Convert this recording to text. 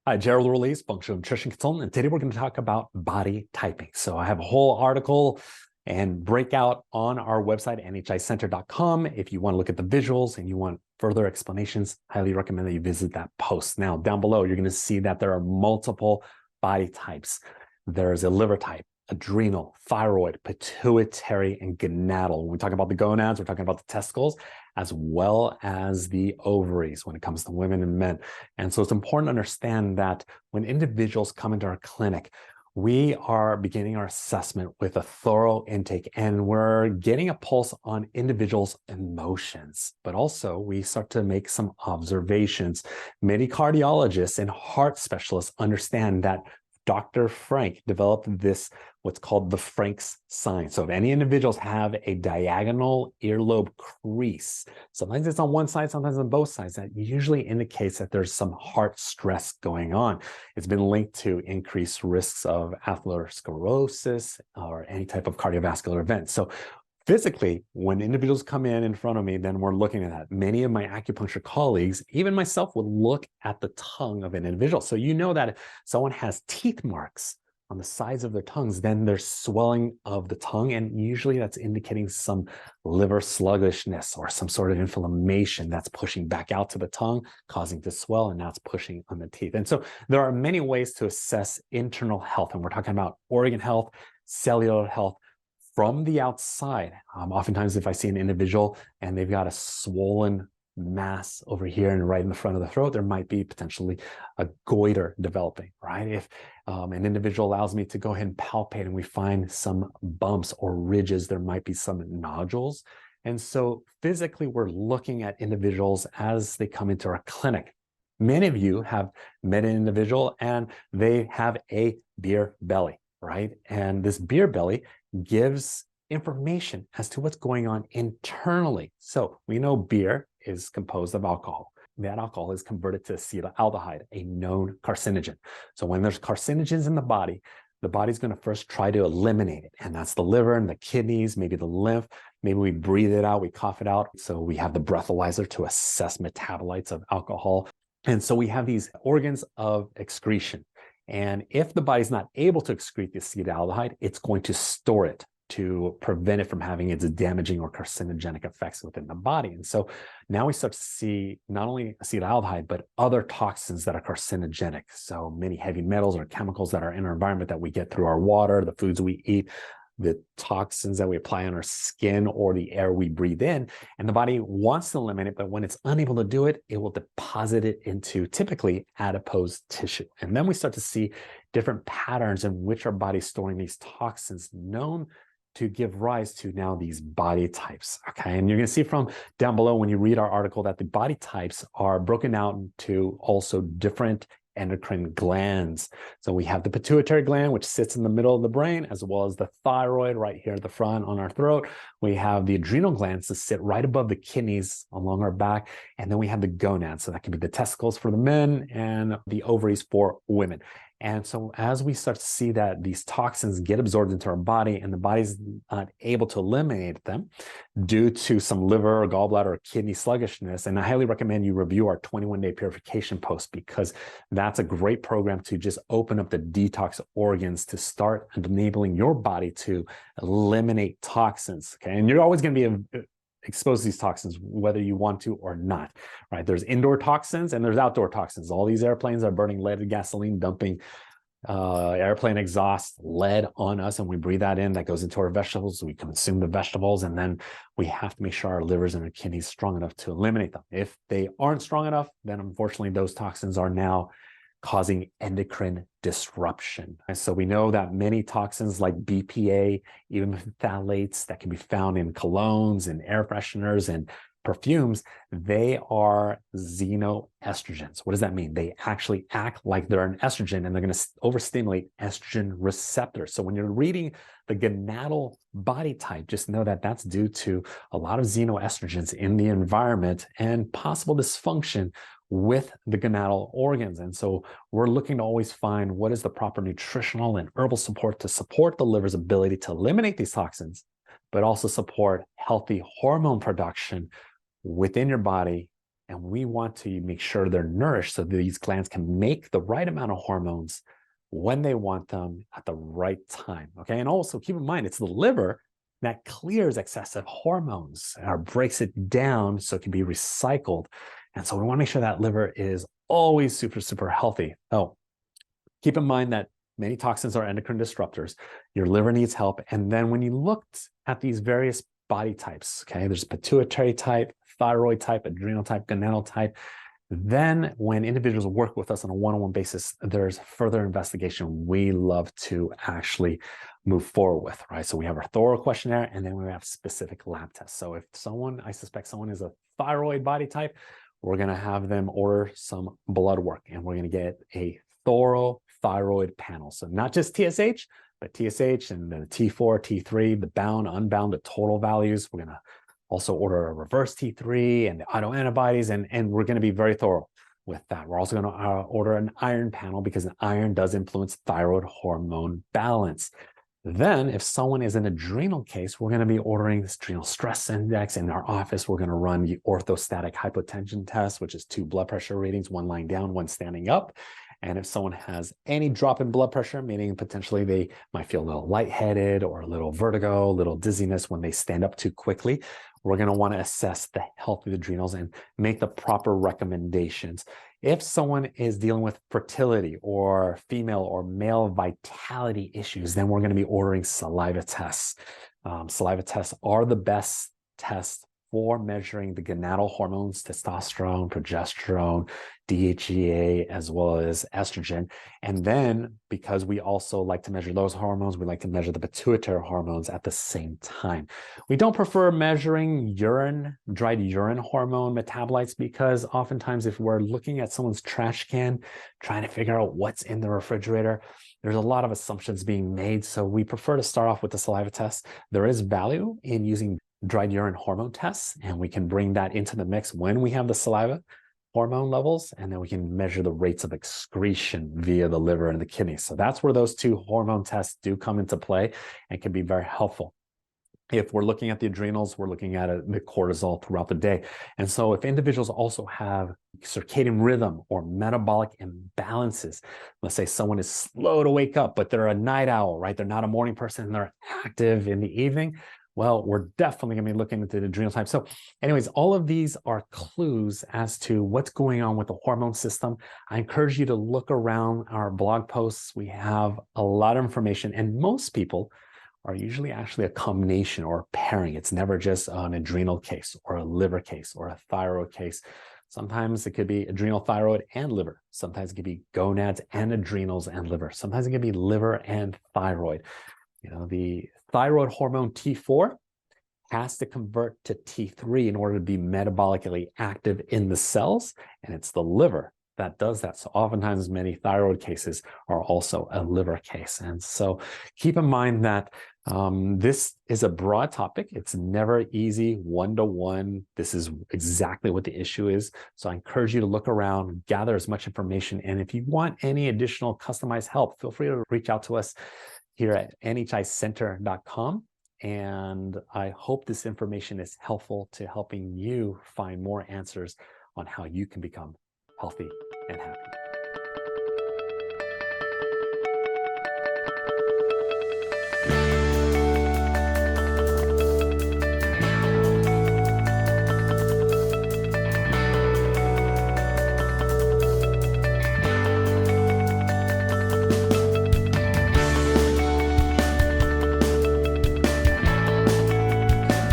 Hi, Gerald Ruiz, functional nutrition consultant, and today we're going to talk about body typing. So I have a whole article and breakout on our website, nhicenter.com. If you want to look at the visuals and you want further explanations, highly recommend that you visit that post. Now, down below, you're going to see that there are multiple body types. There's a liver type, adrenal, thyroid, pituitary, and gonadal. When we talk about the gonads, we're talking about the testicles, as well as the ovaries when it comes to women and men. And so it's important to understand that when individuals come into our clinic, we are beginning our assessment with a thorough intake, and we're getting a pulse on individuals' emotions. But also, we start to make some observations. Many cardiologists and heart specialists understand that Dr. Frank developed this, what's called the Frank's sign. So if any individuals have a diagonal earlobe crease, sometimes it's on one side, sometimes on both sides, that usually indicates that there's some heart stress going on. It's been linked to increased risks of atherosclerosis or any type of cardiovascular event. So physically, when individuals come in front of me, then we're looking at that. Many of my acupuncture colleagues, even myself, would look at the tongue of an individual. So you know that if someone has teeth marks on the sides of their tongues, then there's swelling of the tongue, and usually that's indicating some liver sluggishness or some sort of inflammation that's pushing back out to the tongue, causing to swell, and now it's pushing on the teeth. And so there are many ways to assess internal health, and we're talking about organ health, cellular health, from the outside. Oftentimes, if I see an individual and they've got a swollen mass over here and right in the front of the throat, there might be potentially a goiter developing, right? If an individual allows me to go ahead and palpate and we find some bumps or ridges, there might be some nodules. And so physically, we're looking at individuals as they come into our clinic. Many of you have met an individual and they have a beer belly, right? And this beer belly gives information as to what's going on internally. So we know beer is composed of alcohol. That alcohol is converted to acetaldehyde, a known carcinogen. So when there's carcinogens in the body's going to first try to eliminate it. And that's the liver and the kidneys, maybe the lymph. Maybe we breathe it out, we cough it out. So we have the breathalyzer to assess metabolites of alcohol. And so we have these organs of excretion. And if the body's not able to excrete the acetaldehyde, it's going to store it to prevent it from having its damaging or carcinogenic effects within the body. And so now we start to see not only acetaldehyde, but other toxins that are carcinogenic. So many heavy metals or chemicals that are in our environment that we get through our water, the foods we eat, the toxins that we apply on our skin or the air we breathe in, and the body wants to eliminate it, but when it's unable to do it, it will deposit it into typically adipose tissue. And then we start to see different patterns in which our body's storing these toxins, known to give rise to now these body types, okay? And you're gonna see from down below when you read our article that the body types are broken out into also different endocrine glands. So we have the pituitary gland, which sits in the middle of the brain, as well as the thyroid right here at the front on our throat. We have the adrenal glands that sit right above the kidneys along our back. And then we have the gonads. So that can be the testicles for the men and the ovaries for women. And so as we start to see that these toxins get absorbed into our body and the body's not able to eliminate them due to some liver or gallbladder or kidney sluggishness, and I highly recommend you review our 21-day purification post, because that's a great program to just open up the detox organs to start enabling your body to eliminate toxins, okay? And you're always going to be expose these toxins, whether you want to or not, right? There's indoor toxins and there's outdoor toxins. All these airplanes are burning leaded gasoline, dumping airplane exhaust, lead on us, and we breathe that in. That goes into our vegetables. We consume the vegetables, and then we have to make sure our livers and our kidneys are strong enough to eliminate them. If they aren't strong enough, then unfortunately those toxins are now causing endocrine disruption. And so we know that many toxins like BPA, even phthalates that can be found in colognes and air fresheners and perfumes, they are xenoestrogens. What does that mean? They actually act like they're an estrogen, and they're going to overstimulate estrogen receptors. So when you're reading the gonadal body type, just know that that's due to a lot of xenoestrogens in the environment and possible dysfunction with the gonadal organs. And so we're looking to always find what is the proper nutritional and herbal support to support the liver's ability to eliminate these toxins, but also support healthy hormone production within your body And we want to make sure they're nourished so these glands can make the right amount of hormones when they want them at the right time. Okay. And also keep in mind, it's the liver that clears excessive hormones or breaks it down so it can be recycled. And so we want to make sure that liver is always super, super healthy. Oh, keep in mind that many toxins are endocrine disruptors. Your liver needs help. And then when you looked at these various body types, okay, there's pituitary type, thyroid type, adrenal type, gonadal type. Then when individuals work with us on a one-on-one basis, there's further investigation we love to actually move forward with, right? So we have our thorough questionnaire, and then we have specific lab tests. So if I suspect someone is a thyroid body type, we're going to have them order some blood work, and we're going to get a thorough thyroid panel. So not just TSH, but TSH and the T4, T3, the bound, unbound, the total values. We're going to also order a reverse T3 and the autoantibodies, and we're going to be very thorough with that. We're also going to order an iron panel because iron does influence thyroid hormone balance. Then if someone is an adrenal case, we're going to be ordering this adrenal stress index. In our office, we're going to run the orthostatic hypotension test, which is 2 blood pressure readings, one lying down, one standing up. And if someone has any drop in blood pressure, meaning potentially they might feel a little lightheaded or a little vertigo, a little dizziness when they stand up too quickly, we're going to want to assess the health of the adrenals and make the proper recommendations. If someone is dealing with fertility or female or male vitality issues, then we're going to be ordering saliva tests. Saliva tests are the best tests for measuring the gonadal hormones, testosterone, progesterone, DHEA, as well as estrogen. And then because we also like to measure those hormones, we like to measure the pituitary hormones at the same time. We don't prefer measuring dried urine hormone metabolites, because oftentimes if we're looking at someone's trash can, trying to figure out what's in the refrigerator, there's a lot of assumptions being made. So we prefer to start off with the saliva test. There is value in using dried urine hormone tests, and we can bring that into the mix when we have the saliva hormone levels, and then we can measure the rates of excretion via the liver and the kidneys. So that's where those 2 hormone tests do come into play and can be very helpful. If we're looking at the adrenals, we're looking at the cortisol throughout the day. And so if individuals also have circadian rhythm or metabolic imbalances, let's say someone is slow to wake up, but they're a night owl, right? They're not a morning person and they're active in the evening. Well, we're definitely going to be looking at the adrenal type. So anyways, all of these are clues as to what's going on with the hormone system. I encourage you to look around our blog posts. We have a lot of information, and most people are usually actually a combination or a pairing. It's never just an adrenal case or a liver case or a thyroid case. Sometimes it could be adrenal, thyroid, and liver. Sometimes it could be gonads and adrenals and liver. Sometimes it could be liver and thyroid. You know, the thyroid hormone T4 has to convert to T3 in order to be metabolically active in the cells, and it's the liver that does that. So oftentimes many thyroid cases are also a liver case. And so keep in mind that this is a broad topic. It's never easy one-to-one. This is exactly what the issue is. So I encourage you to look around, gather as much information. And if you want any additional customized help, feel free to reach out to us here at NHICenter.com. And I hope this information is helpful to helping you find more answers on how you can become healthy and happy.